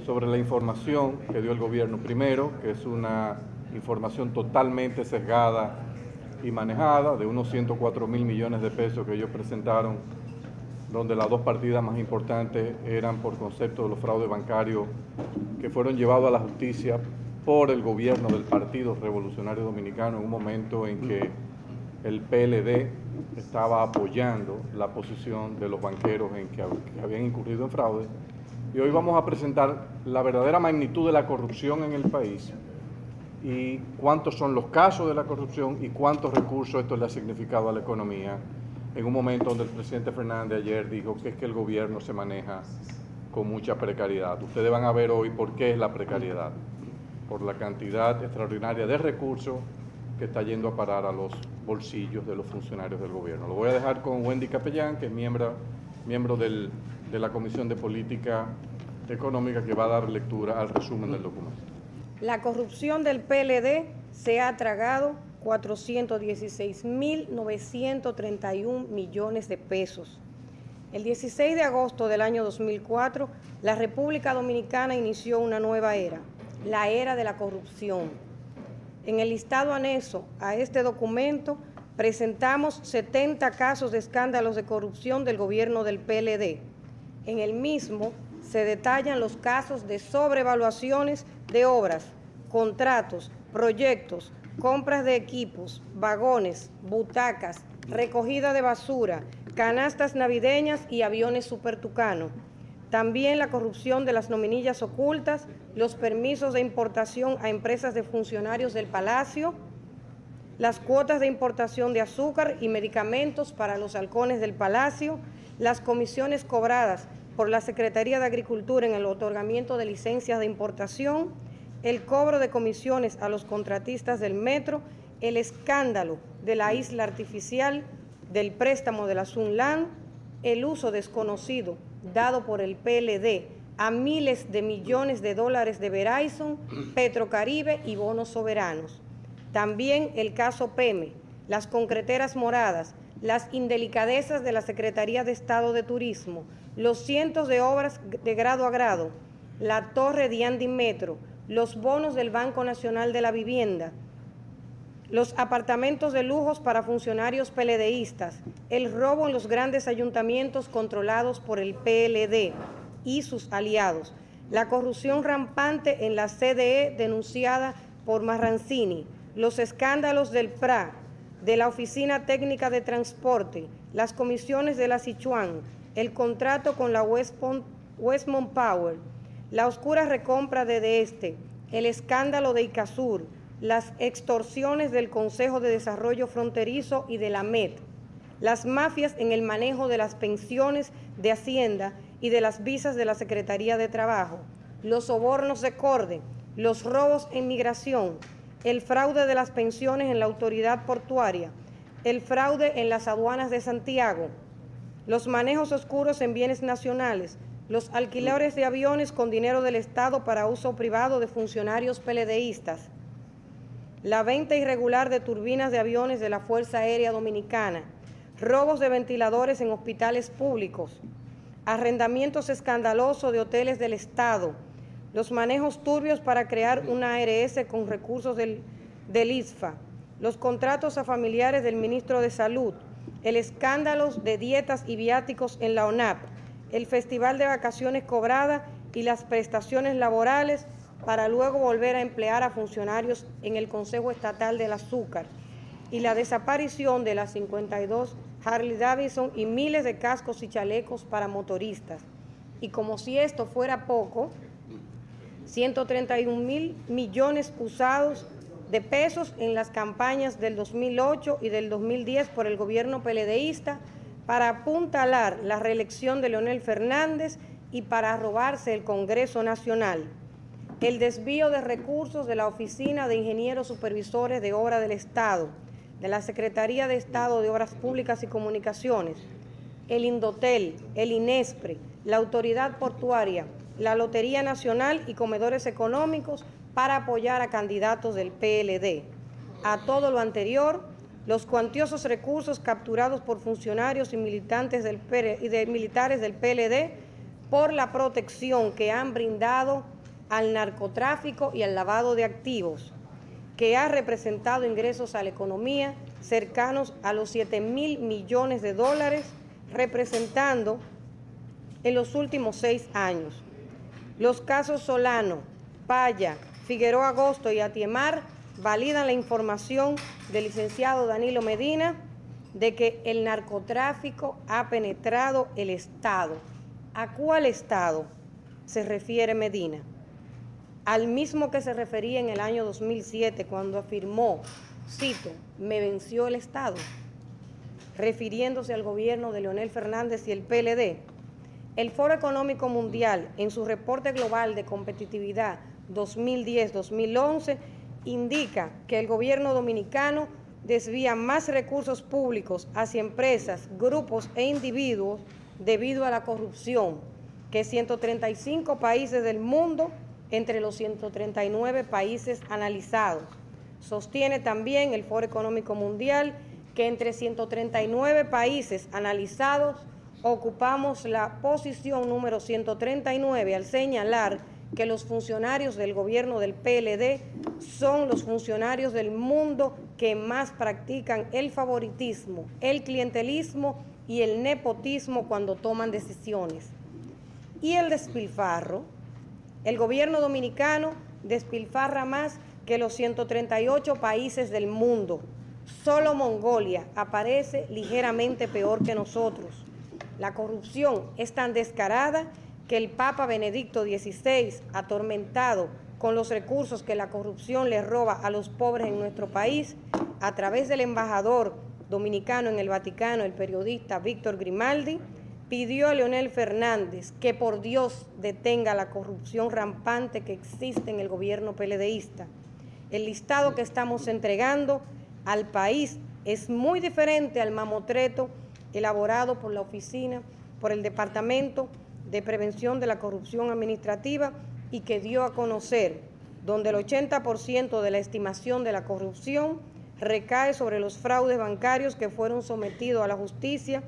sobre la información que dio el gobierno. Primero, que es una información totalmente sesgada y manejada, de unos 104.000 millones de pesos que ellos presentaron, donde las dos partidas más importantes eran por concepto de los fraudes bancarios que fueron llevados a la justicia por el gobierno del Partido Revolucionario Dominicano en un momento en que el PLD estaba apoyando la posición de los banqueros en que habían incurrido en fraude. Y hoy vamos a presentar la verdadera magnitud de la corrupción en el país y cuántos son los casos de la corrupción y cuántos recursos esto le ha significado a la economía, en un momento donde el presidente Fernández ayer dijo que es que el gobierno se maneja con mucha precariedad. Ustedes van a ver hoy por qué es la precariedad, por la cantidad extraordinaria de recursos que está yendo a parar a los bolsillos de los funcionarios del gobierno. Lo voy a dejar con Wendy Capellán, que es miembro de la Comisión de Política Económica, que va a dar lectura al resumen del documento. La corrupción del PLD se ha tragado 416.931 millones de pesos. El 16 de agosto del año 2004, la República Dominicana inició una nueva era, la era de la corrupción. En el listado anexo a este documento presentamos 70 casos de escándalos de corrupción del gobierno del PLD. En el mismo se detallan los casos de sobrevaluaciones de obras, contratos, proyectos, compras de equipos, vagones, butacas, recogida de basura, canastas navideñas y aviones supertucano. También la corrupción de las nominillas ocultas, los permisos de importación a empresas de funcionarios del Palacio, las cuotas de importación de azúcar y medicamentos para los halcones del Palacio, las comisiones cobradas por la Secretaría de Agricultura en el otorgamiento de licencias de importación, el cobro de comisiones a los contratistas del metro, el escándalo de la isla artificial, del préstamo de la Sunland, el uso desconocido dado por el PLD a miles de millones de dólares de Verizon, Petrocaribe y bonos soberanos. También el caso PEME, las concreteras moradas, las indelicadezas de la Secretaría de Estado de Turismo, los cientos de obras de grado a grado, la torre de Andimetro, los bonos del Banco Nacional de la Vivienda, los apartamentos de lujos para funcionarios PLDistas, el robo en los grandes ayuntamientos controlados por el PLD y sus aliados, la corrupción rampante en la CDE denunciada por Marrancini, los escándalos del PRA, de la Oficina Técnica de Transporte, las comisiones de la Sichuan, el contrato con la Westmont Power, la oscura recompra de Este, el escándalo de Icasur, las extorsiones del Consejo de Desarrollo Fronterizo y de la MET, las mafias en el manejo de las pensiones de Hacienda y de las visas de la Secretaría de Trabajo, los sobornos de Corde, los robos en migración, el fraude de las pensiones en la autoridad portuaria, el fraude en las aduanas de Santiago, los manejos oscuros en bienes nacionales, los alquileres de aviones con dinero del Estado para uso privado de funcionarios PLDistas, la venta irregular de turbinas de aviones de la Fuerza Aérea Dominicana, robos de ventiladores en hospitales públicos, arrendamientos escandalosos de hoteles del Estado, los manejos turbios para crear una ARS con recursos del ISFA, los contratos a familiares del ministro de Salud, el escándalo de dietas y viáticos en la ONAP, el festival de vacaciones cobradas y las prestaciones laborales para luego volver a emplear a funcionarios en el Consejo Estatal del Azúcar, y la desaparición de las 52 Harley Davidson y miles de cascos y chalecos para motoristas. Y como si esto fuera poco, 131.000 millones usados de pesos en las campañas del 2008 y del 2010 por el gobierno PLDista para apuntalar la reelección de Leonel Fernández y para robarse el Congreso Nacional. El desvío de recursos de la Oficina de Ingenieros Supervisores de Obra del Estado, de la Secretaría de Estado de Obras Públicas y Comunicaciones, el Indotel, el INESPRE, la Autoridad Portuaria, la Lotería Nacional y comedores económicos para apoyar a candidatos del PLD. A todo lo anterior, los cuantiosos recursos capturados por funcionarios y militantes militares del PLD por la protección que han brindado al narcotráfico y al lavado de activos, que ha representado ingresos a la economía cercanos a los 7.000 millones de dólares, representando en los últimos 6 años. Los casos Solano, Paya, Figueroa Agosto y Atiemar validan la información del licenciado Danilo Medina de que el narcotráfico ha penetrado el Estado. ¿A cuál Estado se refiere Medina? Al mismo que se refería en el año 2007 cuando afirmó, cito, "me venció el Estado", refiriéndose al gobierno de Leonel Fernández y el PLD. El Foro Económico Mundial, en su reporte global de competitividad 2010-2011, indica que el gobierno dominicano desvía más recursos públicos hacia empresas, grupos e individuos debido a la corrupción que 135 países del mundo entre los 139 países analizados. Sostiene también el Foro Económico Mundial que entre 139 países analizados ocupamos la posición número 139 al señalar que los funcionarios del gobierno del PLD son los funcionarios del mundo que más practican el favoritismo, el clientelismo y el nepotismo cuando toman decisiones. Y el despilfarro, el gobierno dominicano despilfarra más que los 138 países del mundo. Solo Mongolia aparece ligeramente peor que nosotros. La corrupción es tan descarada que el Papa Benedicto XVI, atormentado con los recursos que la corrupción le roba a los pobres en nuestro país, a través del embajador dominicano en el Vaticano, el periodista Víctor Grimaldi, pidió a Leonel Fernández que por Dios detenga la corrupción rampante que existe en el gobierno PLDista. El listado que estamos entregando al país es muy diferente al mamotreto elaborado por la oficina, por el Departamento de Prevención de la Corrupción Administrativa y que dio a conocer, donde el 80% de la estimación de la corrupción recae sobre los fraudes bancarios que fueron sometidos a la justicia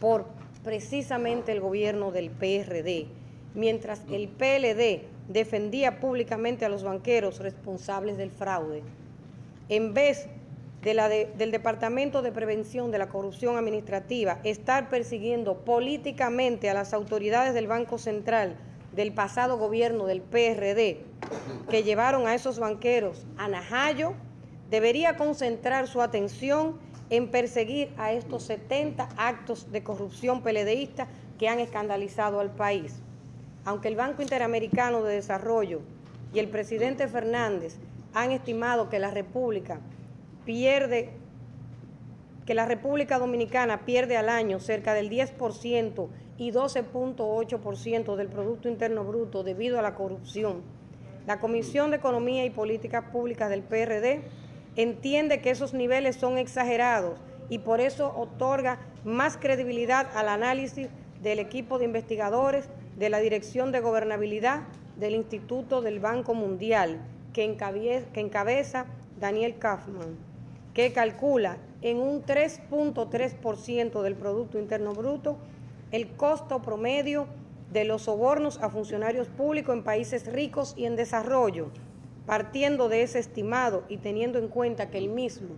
por precisamente el gobierno del PRD, mientras el PLD defendía públicamente a los banqueros responsables del fraude. En vez del Departamento de Prevención de la Corrupción Administrativa estar persiguiendo políticamente a las autoridades del Banco Central del pasado gobierno del PRD, que llevaron a esos banqueros a Najayo, debería concentrar su atención en perseguir a estos 70 actos de corrupción PLDista que han escandalizado al país. Aunque el Banco Interamericano de Desarrollo y el presidente Fernández han estimado que la República Dominicana pierde al año cerca del 10% y 12.8% del Producto Interno Bruto debido a la corrupción, la Comisión de Economía y Políticas Públicas del PRD entiende que esos niveles son exagerados y por eso otorga más credibilidad al análisis del equipo de investigadores de la Dirección de Gobernabilidad del Instituto del Banco Mundial, que encabeza Daniel Kaufman, que calcula en un 3.3% del Producto Interno Bruto el costo promedio de los sobornos a funcionarios públicos en países ricos y en desarrollo. Partiendo de ese estimado y teniendo en cuenta que el mismo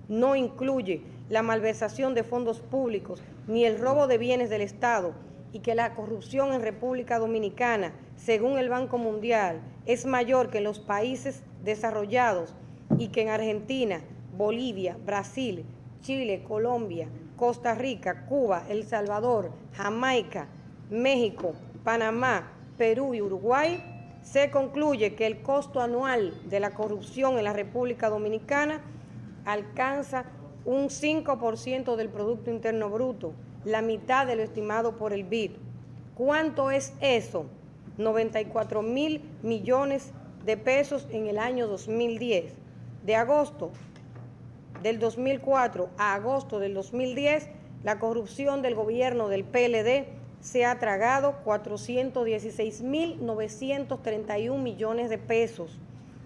no incluye la malversación de fondos públicos ni el robo de bienes del Estado y que la corrupción en República Dominicana, según el Banco Mundial, es mayor que en los países desarrollados y que en Argentina, Bolivia, Brasil, Chile, Colombia, Costa Rica, Cuba, El Salvador, Jamaica, México, Panamá, Perú y Uruguay, se concluye que el costo anual de la corrupción en la República Dominicana alcanza un 5% del Producto Interno Bruto, la mitad de lo estimado por el BID. ¿Cuánto es eso? 94.000 millones de pesos en el año 2010. De agosto del 2004 a agosto del 2010, la corrupción del gobierno del PLD se ha tragado 416.931 millones de pesos.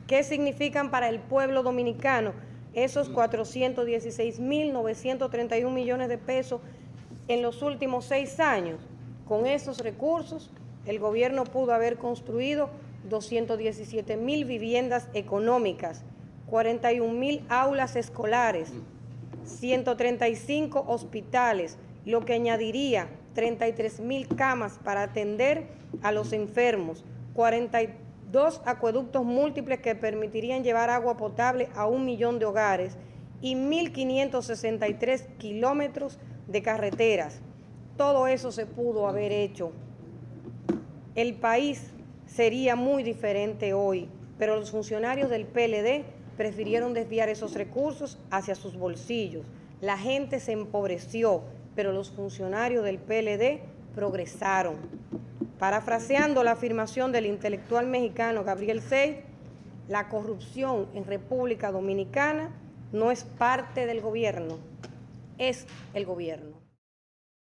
¿Qué significan para el pueblo dominicano esos 416.931 millones de pesos en los últimos 6 años? Con esos recursos, el gobierno pudo haber construido 217.000 viviendas económicas, 41.000 aulas escolares, 135 hospitales, lo que añadiría 33.000 camas para atender a los enfermos, 42 acueductos múltiples que permitirían llevar agua potable a 1 millón de hogares y 1.563 kilómetros de carreteras. Todo eso se pudo haber hecho. El país sería muy diferente hoy, pero los funcionarios del PLD prefirieron desviar esos recursos hacia sus bolsillos. La gente se empobreció, pero los funcionarios del PLD progresaron. Parafraseando la afirmación del intelectual mexicano Gabriel Seid, la corrupción en República Dominicana no es parte del gobierno, es el gobierno.